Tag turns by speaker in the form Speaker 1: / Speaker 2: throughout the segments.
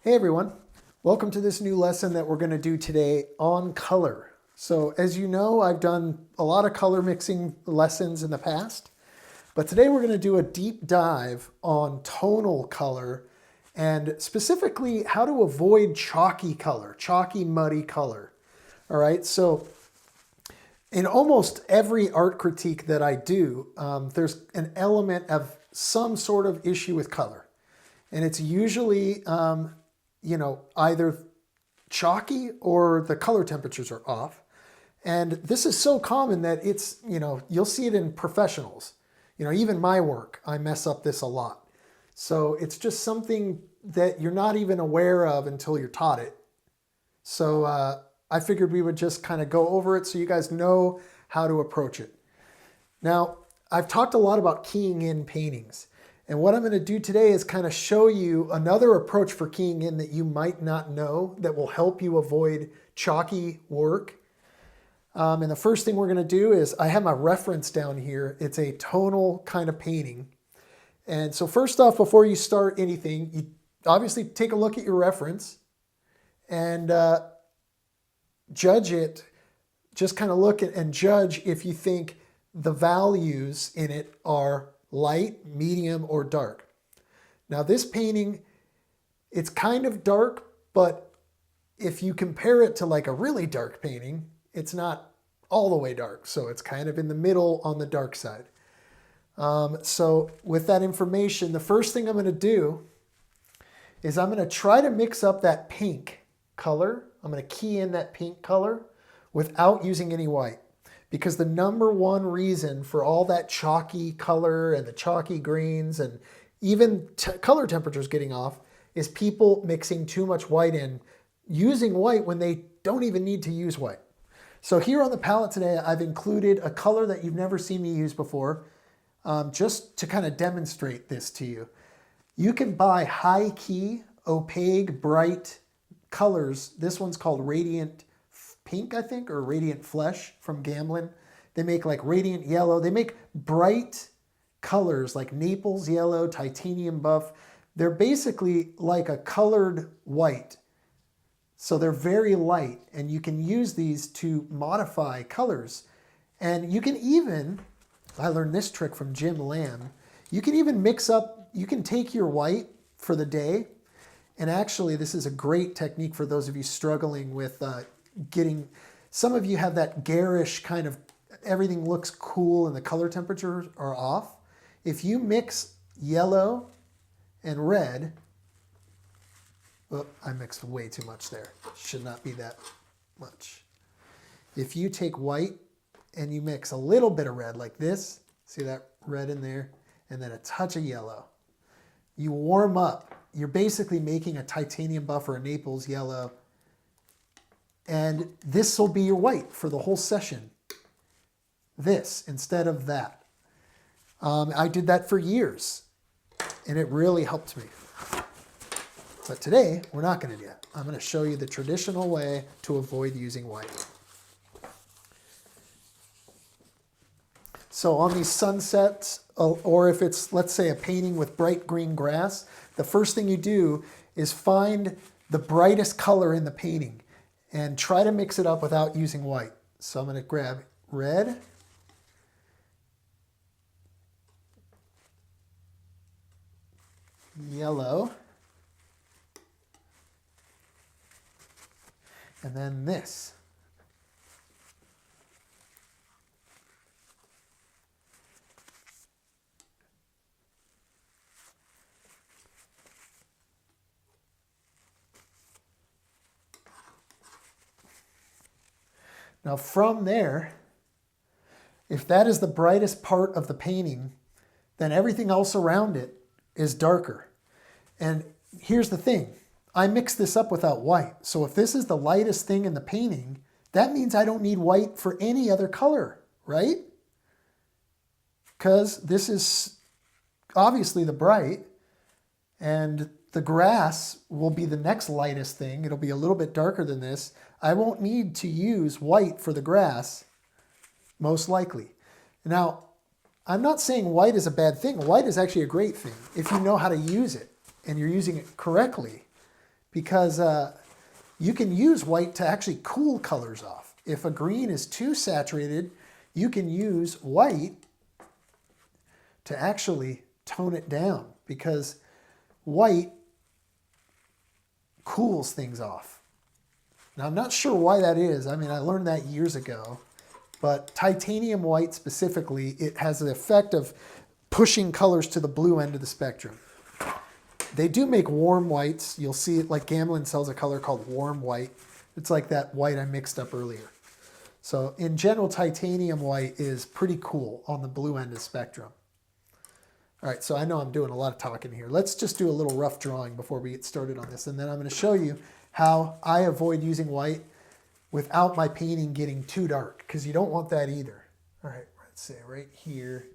Speaker 1: Hey everyone, welcome to this new lesson that we're going to do today on color. So as you know, I've done a lot of color mixing lessons in the past, but today we're going to do a deep dive on tonal color and specifically how to avoid chalky color, chalky, muddy color. All right, so in almost every art critique that I do, there's an element of some sort of issue with color. And it's usually either chalky or the color temperatures are off. And this is so common that it's, you'll see it in professionals. Even my work, I mess up this a lot. So it's just something that you're not even aware of until you're taught it. So I figured we would just kind of go over it so you guys know how to approach it. Now, I've talked a lot about keying in paintings. And what I'm going to do today is kind of show you another approach for keying in that you might not know that will help you avoid chalky work. And the first thing we're going to do is I have my reference down here. It's a tonal kind of painting. And so first off, before you start anything, you obviously take a look at your reference and judge it. Just kind of look at and judge if you think the values in it are light, medium, or dark. Now this painting, it's kind of dark, but if you compare it to like a really dark painting, it's not all the way dark. So it's kind of in the middle on the dark side. So with that information, the first thing I'm going to do is I'm going to try to mix up that pink color. I'm going to key in that pink color without using any white. Because the number one reason for all that chalky color and the chalky greens and even color temperatures getting off is people mixing too much white in, using white when they don't even need to use white. So here on the palette today, I've included a color that you've never seen me use before, just to kind of demonstrate this to you. You can buy high key, opaque, bright colors. This one's called Radiant Pink, I think, or Radiant Flesh from Gamblin. They make like Radiant Yellow. They make bright colors like Naples Yellow, Titanium Buff. They're basically like a colored white. So they're very light, and you can use these to modify colors. And you can even, I learned this trick from Jim Lamb, you can even mix up, you can take your white for the day, and actually this is a great technique for those of you struggling with some of you have that garish kind of, everything looks cool and the color temperatures are off. If you mix yellow and red, oh, I mixed way too much there. Should not be that much. If you take white and you mix a little bit of red like this, see that red in there, and then a touch of yellow, you warm up. You're basically making a titanium buff or a Naples yellow. And this will be your white for the whole session. This instead of that. I did that for years, and it really helped me. But today, we're not going to do that. I'm going to show you the traditional way to avoid using white. So on these sunsets, or if it's, let's say, a painting with bright green grass, the first thing you do is find the brightest color in the painting and try to mix it up without using white. So I'm going to grab red, yellow, and then this. Now from there, if that is the brightest part of the painting, then everything else around it is darker. And here's the thing, I mixed this up without white. So if this is the lightest thing in the painting, that means I don't need white for any other color, right? Because this is obviously the bright, and the grass will be the next lightest thing. It'll be a little bit darker than this. I won't need to use white for the grass, most likely. Now, I'm not saying white is a bad thing. White is actually a great thing if you know how to use it and you're using it correctly. because you can use white to actually cool colors off. If a green is too saturated, you can use white to actually tone it down, because white cools things off. Now, I'm not sure why that is. I mean, I learned that years ago, but titanium white specifically, it has the effect of pushing colors to the blue end of the spectrum. They do make warm whites. You'll see it, like Gamelin sells a color called warm white. It's like that white I mixed up earlier. So in general, titanium white is pretty cool on the blue end of the spectrum. All right, so I know I'm doing a lot of talking here. Let's just do a little rough drawing before we get started on this, and then I'm going to show you how I avoid using white without my painting getting too dark, because you don't want that either. All right, let's say right here.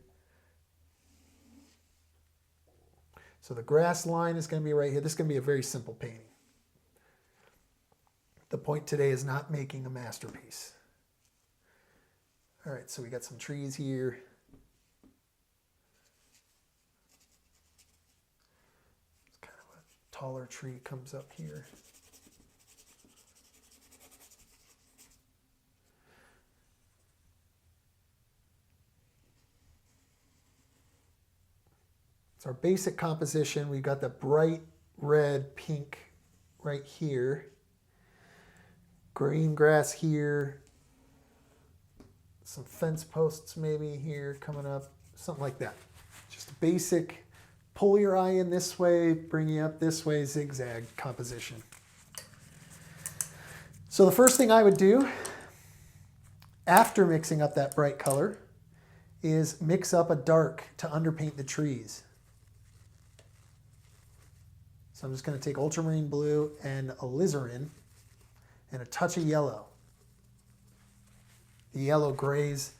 Speaker 1: So the grass line is going to be right here. This is going to be a very simple painting. The point today is not making a masterpiece. All right, so we got some trees here. It's kind of a taller tree comes up here. It's our basic composition. We've got the bright red, pink right here. Green grass here. Some fence posts maybe here coming up, something like that. Just basic, pull your eye in this way, bring you up this way, zigzag composition. So the first thing I would do after mixing up that bright color is mix up a dark to underpaint the trees. So I'm just going to take ultramarine blue and alizarin and a touch of yellow. The yellow grays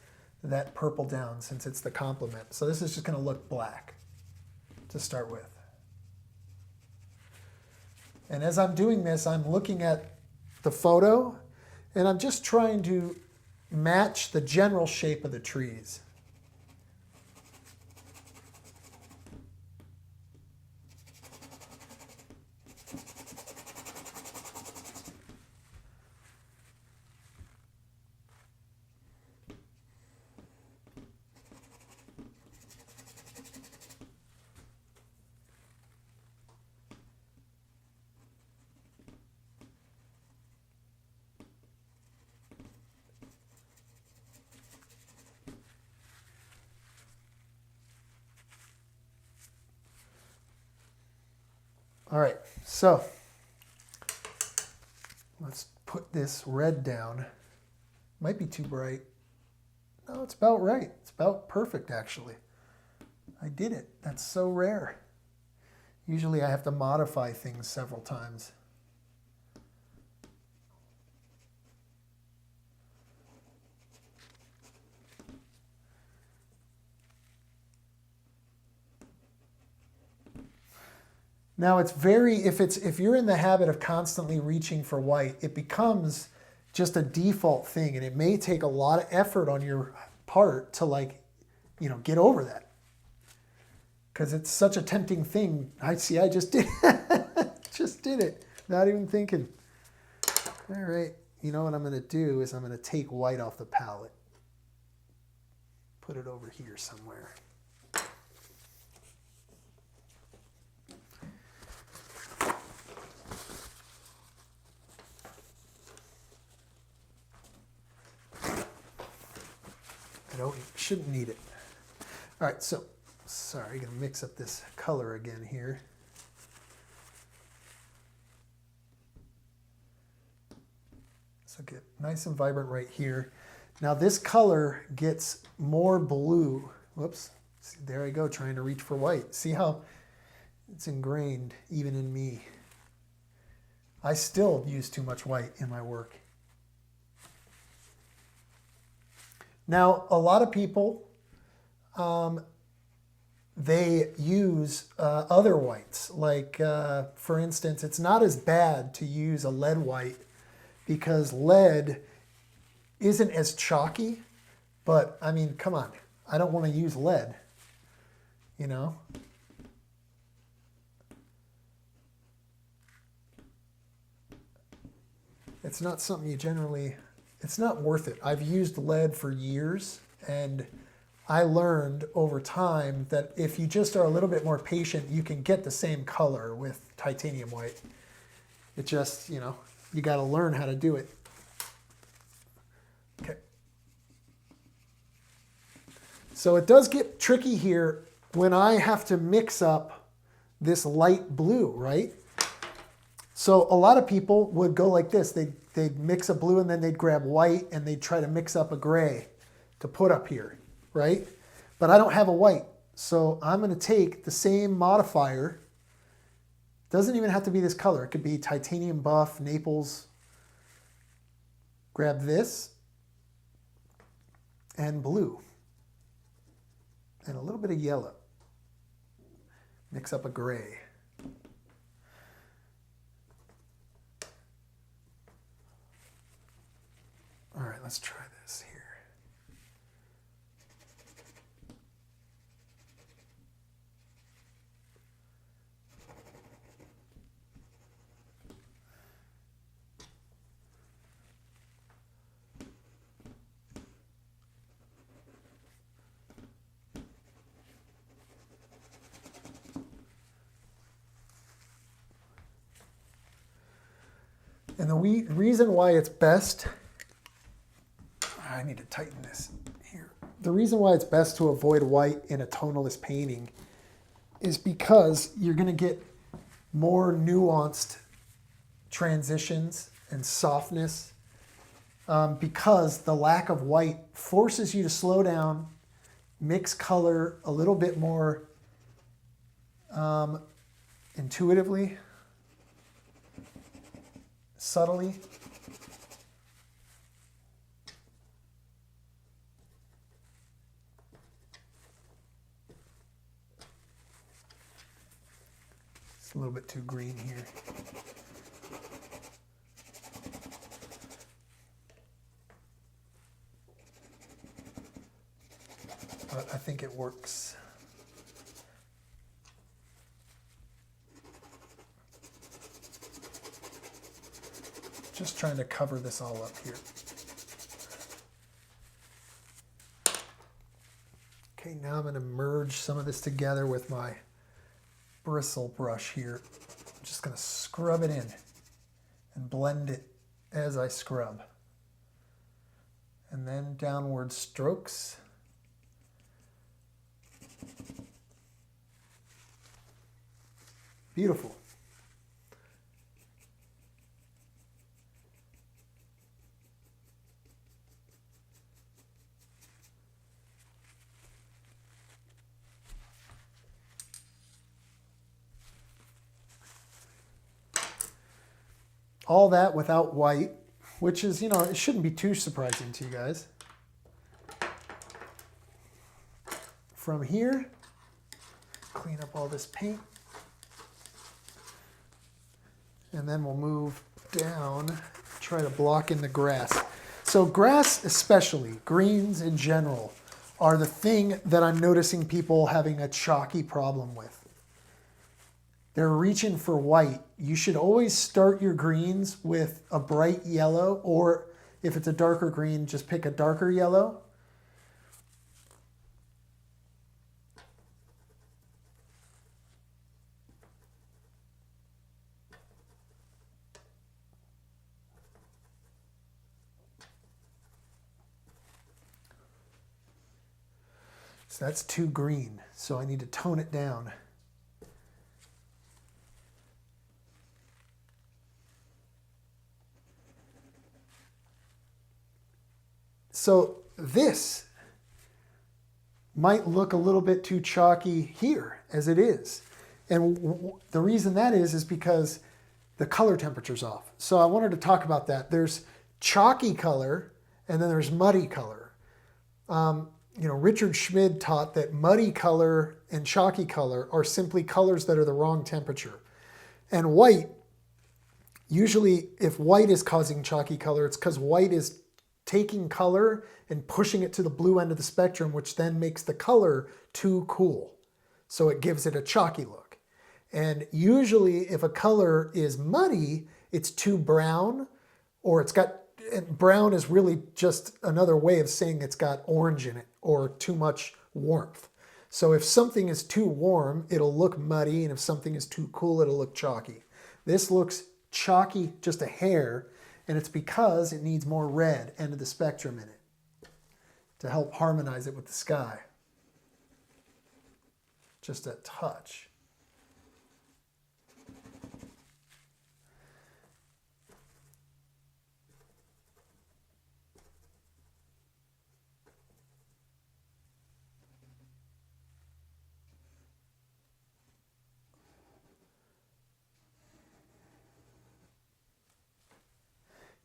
Speaker 1: that purple down since it's the complement. So this is just going to look black to start with. And as I'm doing this, I'm looking at the photo and I'm just trying to match the general shape of the trees. All right, so let's put this red down. Might be too bright. No, it's about right. It's about perfect, actually. I did it. That's so rare. Usually I have to modify things several times. Now it's very, if you're in the habit of constantly reaching for white, it becomes just a default thing, and it may take a lot of effort on your part to get over that. Because it's such a tempting thing. I just did just did it, not even thinking. All right, you know what I'm going to do is I'm going to take white off the palette. Put it over here somewhere. Shouldn't need it. All right, so, sorry, I'm gonna mix up this color again here. So get nice and vibrant right here. Now this color gets more blue. Whoops, see, there I go, trying to reach for white. See how it's ingrained even in me. I still use too much white in my work. Now, a lot of people, they use other whites. Like, for instance, it's not as bad to use a lead white because lead isn't as chalky. But, I mean, come on. I don't want to use lead, you know? It's not something you generally, it's not worth it. I've used lead for years, and I learned over time that if you just are a little bit more patient, you can get the same color with titanium white. It just, you know, you got to learn how to do it. Okay. So it does get tricky here when I have to mix up this light blue, right? So a lot of people would go like this. They'd mix a blue and then they'd grab white and they'd try to mix up a gray to put up here, right? But I don't have a white. So I'm going to take the same modifier. Doesn't even have to be this color. It could be titanium buff, Naples. Grab this and blue and a little bit of yellow. Mix up a gray. All right, let's try this here. And the reason why it's best, I need to tighten this here. The reason why it's best to avoid white in a tonalist painting is because you're going to get more nuanced transitions and softness because the lack of white forces you to slow down, mix color a little bit more intuitively, subtly. It's a little bit too green here. But I think it works. Just trying to cover this all up here. Okay, now I'm going to merge some of this together with my bristle brush here. I'm just going to scrub it in and blend it as I scrub. And then downward strokes. Beautiful. All that without white, which is, you know, it shouldn't be too surprising to you guys. From here, clean up all this paint. And then we'll move down, try to block in the grass. So grass especially, greens in general, are the thing that I'm noticing people having a chalky problem with. They're reaching for white. You should always start your greens with a bright yellow, or if it's a darker green, just pick a darker yellow. So that's too green, so I need to tone it down. So this might look a little bit too chalky here as it is. And the reason that is because the color temperature's off. So I wanted to talk about that. There's chalky color and then there's muddy color. You know, Richard Schmid taught that muddy color and chalky color are simply colors that are the wrong temperature. And white, usually if white is causing chalky color, it's because white is taking color and pushing it to the blue end of the spectrum, which then makes the color too cool. So it gives it a chalky look. And usually if a color is muddy, it's too brown or it's got, and brown is really just another way of saying it's got orange in it or too much warmth. So if something is too warm, it'll look muddy, and if something is too cool, it'll look chalky. This looks chalky, just a hair, and it's because it needs more red end of the spectrum in it to help harmonize it with the sky. Just a touch.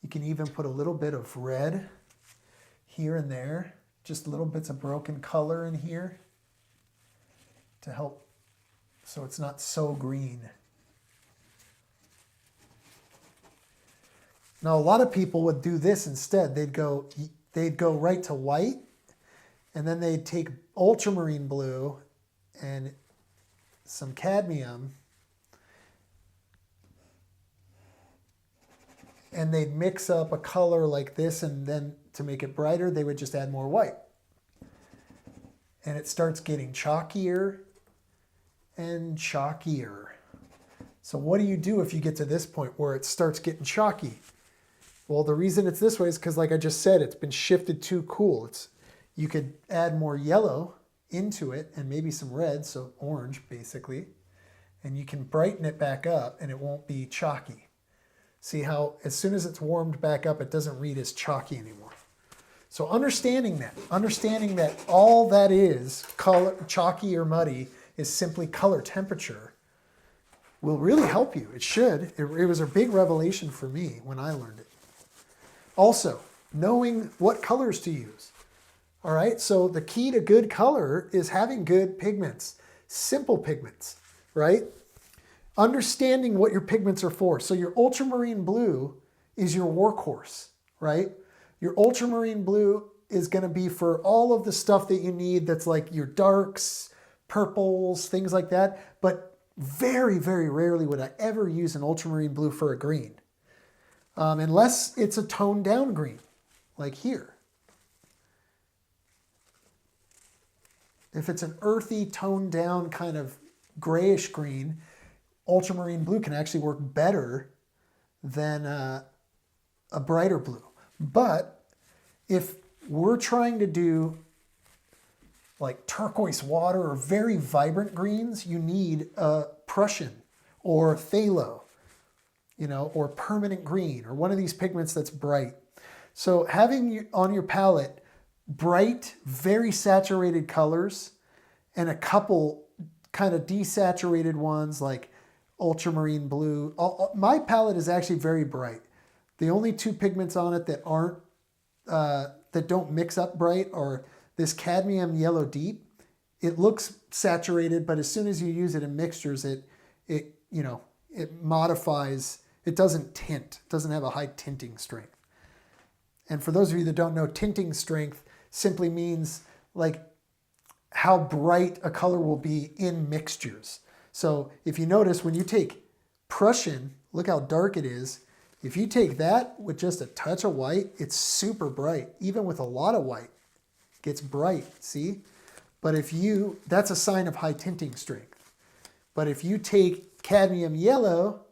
Speaker 1: You can even put a little bit of red here and there, just little bits of broken color in here to help so it's not so green. Now a lot of people would do this instead. They'd go right to white, and then they'd take ultramarine blue and some cadmium, and they'd mix up a color like this, and then to make it brighter, they would just add more white. And it starts getting chalkier and chalkier. So what do you do if you get to this point where it starts getting chalky? Well, the reason it's this way is because, like I just said, it's been shifted too cool. You could add more yellow into it and maybe some red, so orange basically, and you can brighten it back up and it won't be chalky. See how as soon as it's warmed back up, it doesn't read as chalky anymore. So understanding that all that is, color, chalky or muddy, is simply color temperature, will really help you. It should. It was a big revelation for me when I learned it. Also, knowing what colors to use. All right, so the key to good color is having good pigments, simple pigments, right? Understanding what your pigments are for. So your ultramarine blue is your workhorse, right? Your ultramarine blue is going to be for all of the stuff that you need that's like your darks, purples, things like that. But very, very rarely would I ever use an ultramarine blue for a green. Unless it's a toned down green, like here. If it's an earthy, toned down kind of grayish green, ultramarine blue can actually work better than a brighter blue. But if we're trying to do like turquoise water or very vibrant greens, you need a Prussian or phthalo, or permanent green, or one of these pigments that's bright. So having on your palette bright, very saturated colors and a couple kind of desaturated ones like ultramarine blue. My palette is actually very bright. The only two pigments on it that aren't that don't mix up bright are this cadmium yellow deep. It looks saturated, but as soon as you use it in mixtures, it modifies. It doesn't tint. It doesn't have a high tinting strength. And for those of you that don't know, tinting strength simply means like how bright a color will be in mixtures. So if you notice, when you take Prussian, look how dark it is. If you take that with just a touch of white, it's super bright. Even with a lot of white, it gets bright, see? But that's a sign of high tinting strength. But if you take cadmium yellow,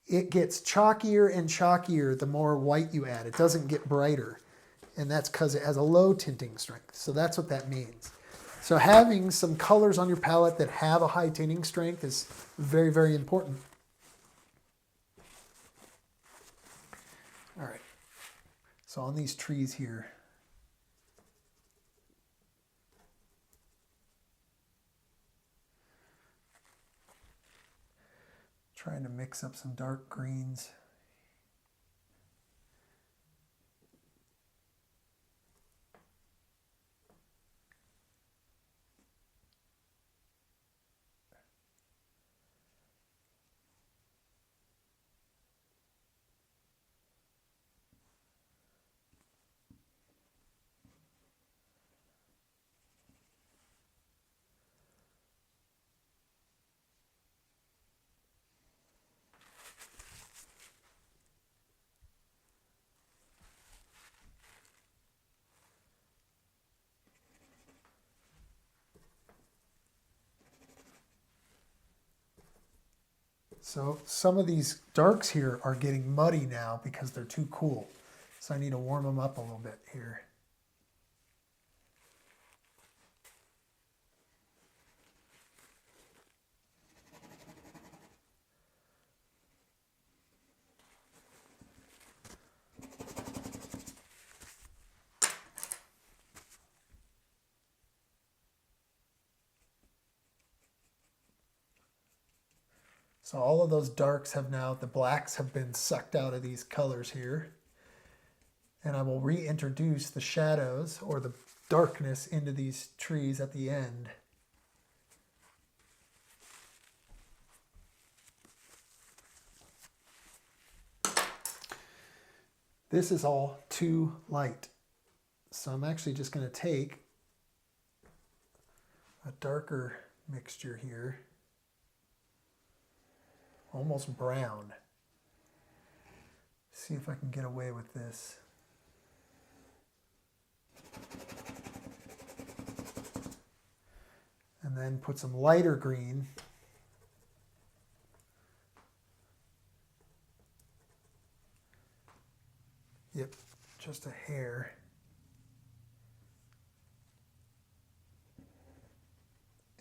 Speaker 1: it gets chalkier and chalkier the more white you add. It doesn't get brighter. And that's because it has a low tinting strength. So that's what that means. So having some colors on your palette that have a high tinting strength is very, very important. All right. So on these trees here, trying to mix up some dark greens. So some of these darks here are getting muddy now because they're too cool. So I need to warm them up a little bit here. So all of those darks have now, the blacks have been sucked out of these colors here. And I will reintroduce the shadows or the darkness into these trees at the end. This is all too light. So I'm actually just going to take a darker mixture here. Almost brown. See if I can get away with this. And then put some lighter green. Yep, just a hair.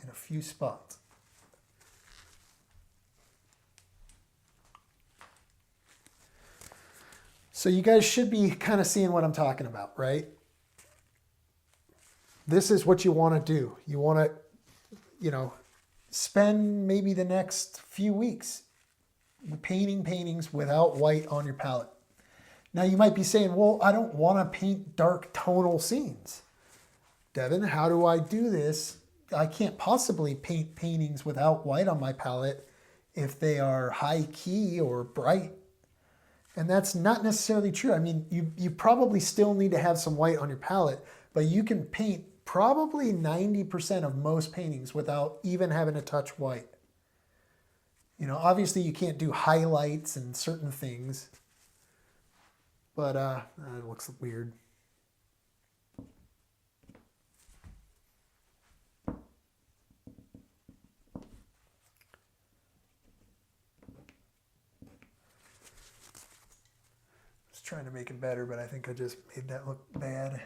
Speaker 1: In a few spots. So you guys should be kind of seeing what I'm talking about, right? This is what you want to do. You want to, spend maybe the next few weeks painting paintings without white on your palette. Now you might be saying, well, I don't want to paint dark tonal scenes. Devin, how do I do this? I can't possibly paint paintings without white on my palette if they are high key or bright. And that's not necessarily true. I mean, you probably still need to have some white on your palette, but you can paint probably 90% of most paintings without even having to touch white. Obviously you can't do highlights and certain things, but it looks weird. Trying to make it better, but I think I just made that look bad.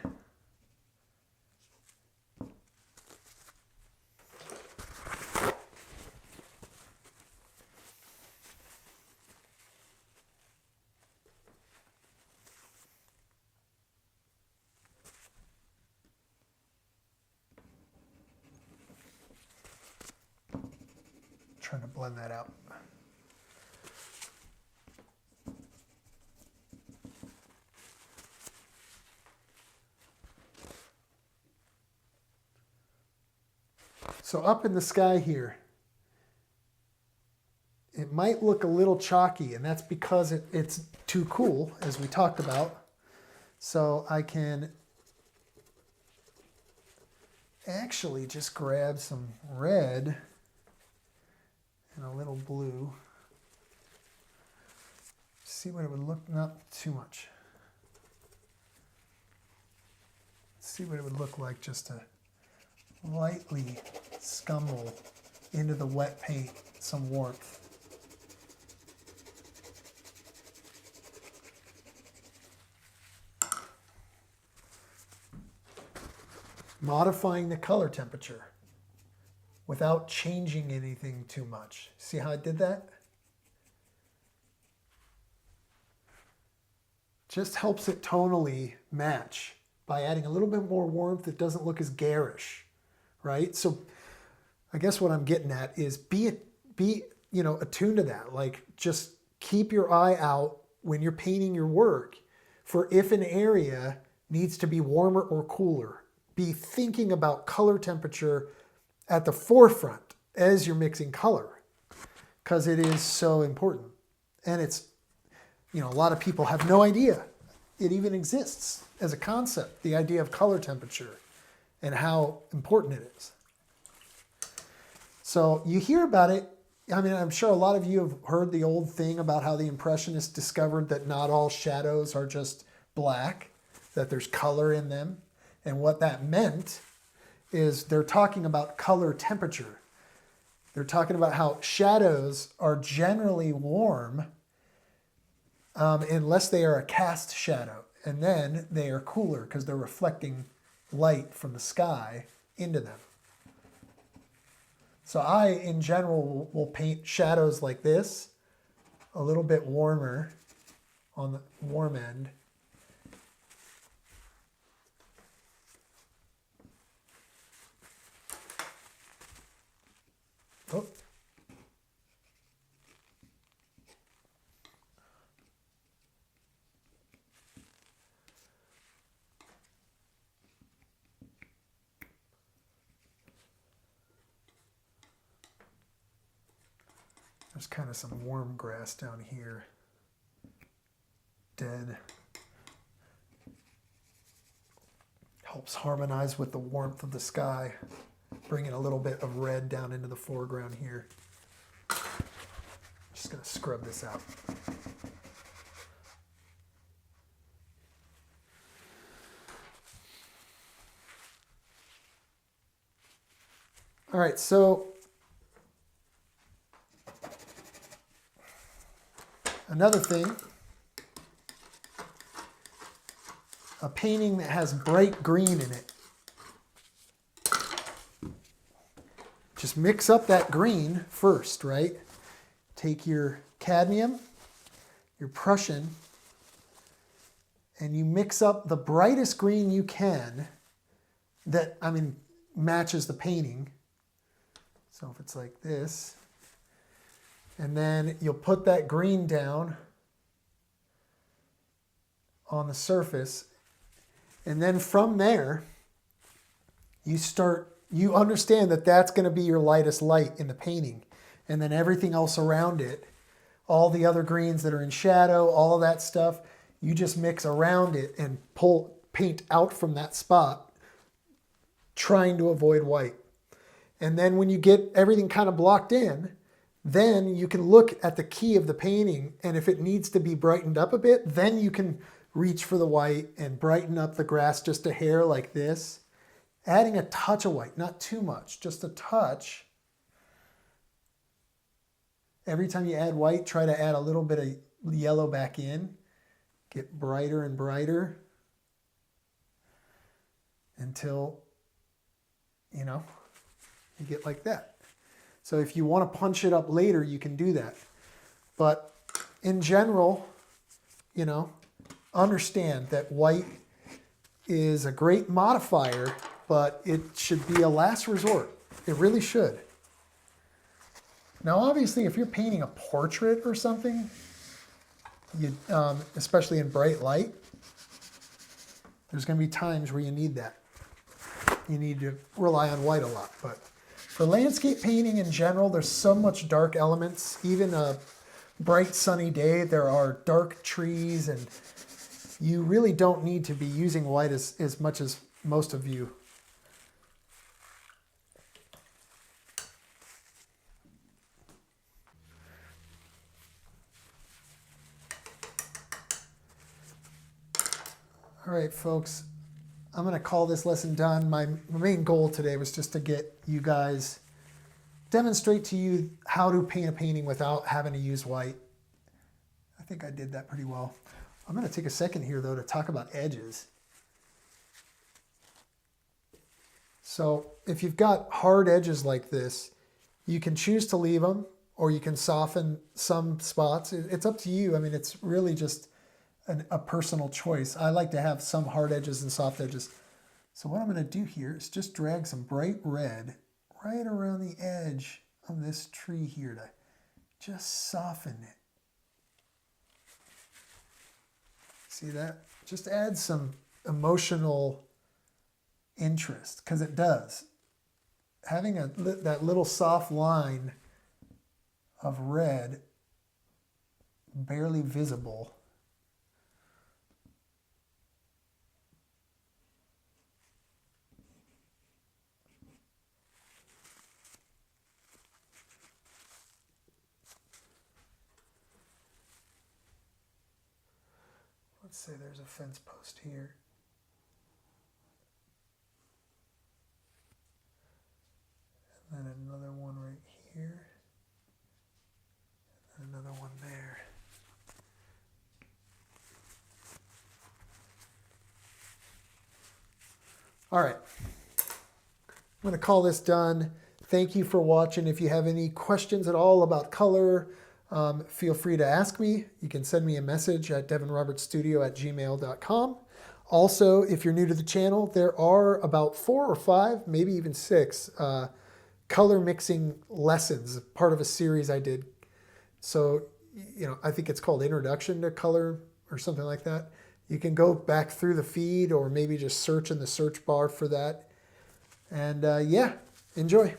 Speaker 1: Trying to blend that out. So up in the sky here, it might look a little chalky, and that's because it's too cool, as we talked about. So I can actually just grab some red and a little blue. See what it would look, not too much. See what it would look like just to lightly scumble into the wet paint some warmth. Modifying the color temperature without changing anything too much. See how I did that? Just helps it tonally match by adding a little bit more warmth. It doesn't look as garish. Right? So I guess what I'm getting at is be attuned to that. Like, just keep your eye out when you're painting your work for if an area needs to be warmer or cooler. Be thinking about color temperature at the forefront as you're mixing color, because it is so important. And it's, a lot of people have no idea it even exists as a concept, the idea of color temperature and how important it is. So you hear about it. I mean, I'm sure a lot of you have heard the old thing about how the Impressionists discovered that not all shadows are just black, that there's color in them. And what that meant is they're talking about color temperature. they're talking about how shadows are generally warm unless they are a cast shadow. And then they are cooler because they're reflecting light from the sky into them. So I, in general, will paint shadows like this, a little bit warmer on the warm end. Oh. There's kind of some warm grass down here. Dead. Helps harmonize with the warmth of the sky, bringing a little bit of red down into the foreground here. Just going to scrub this out. All right, so another thing, a painting that has bright green in it. Just mix up that green first, right? Take your cadmium, your Prussian, and you mix up the brightest green you can that, matches the painting. So if it's like this, and then you'll put that green down on the surface, and then from there, you understand that that's going to be your lightest light in the painting. And then everything else around it, all the other greens that are in shadow, all of that stuff, you just mix around it and paint out from that spot, trying to avoid white. And then when you get everything kind of blocked in, then you can look at the key of the painting, and if it needs to be brightened up a bit, then you can reach for the white and brighten up the grass just a hair like this. Adding a touch of white, not too much, just a touch. Every time you add white, try to add a little bit of yellow back in. Get brighter and brighter until, you get like that. So if you want to punch it up later, you can do that. But in general, understand that white is a great modifier, but it should be a last resort. It really should. Now, obviously, if you're painting a portrait or something, especially in bright light, there's going to be times where you need that. You need to rely on white a lot. But for landscape painting in general, there's so much dark elements. Even a bright sunny day, there are dark trees, and you really don't need to be using white as much as most of you. All right, folks, I'm going to call this lesson done. My main goal today was just to get you guys, demonstrate to you how to paint a painting without having to use white. I think I did that pretty well. I'm going to take a second here, though, to talk about edges. So if you've got hard edges like this, you can choose to leave them, or you can soften some spots. It's up to you. It's really just a personal choice. I like to have some hard edges and soft edges. So what I'm going to do here is just drag some bright red right around the edge of this tree here to just soften it. See that? Just add some emotional interest, because it does. Having that little soft line of red, barely visible, let's say there's a fence post here. And then another one right here. All right, I'm going to call this done. Thank you for watching. If you have any questions at all about color, feel free to ask me. You can send me a message at devinrobertsstudio@gmail.com. Also, if you're new to the channel, there are about 4 or 5, maybe even 6 color mixing lessons, part of a series I did. So, I think it's called Introduction to Color or something like that. You can go back through the feed or maybe just search in the search bar for that. And yeah, enjoy.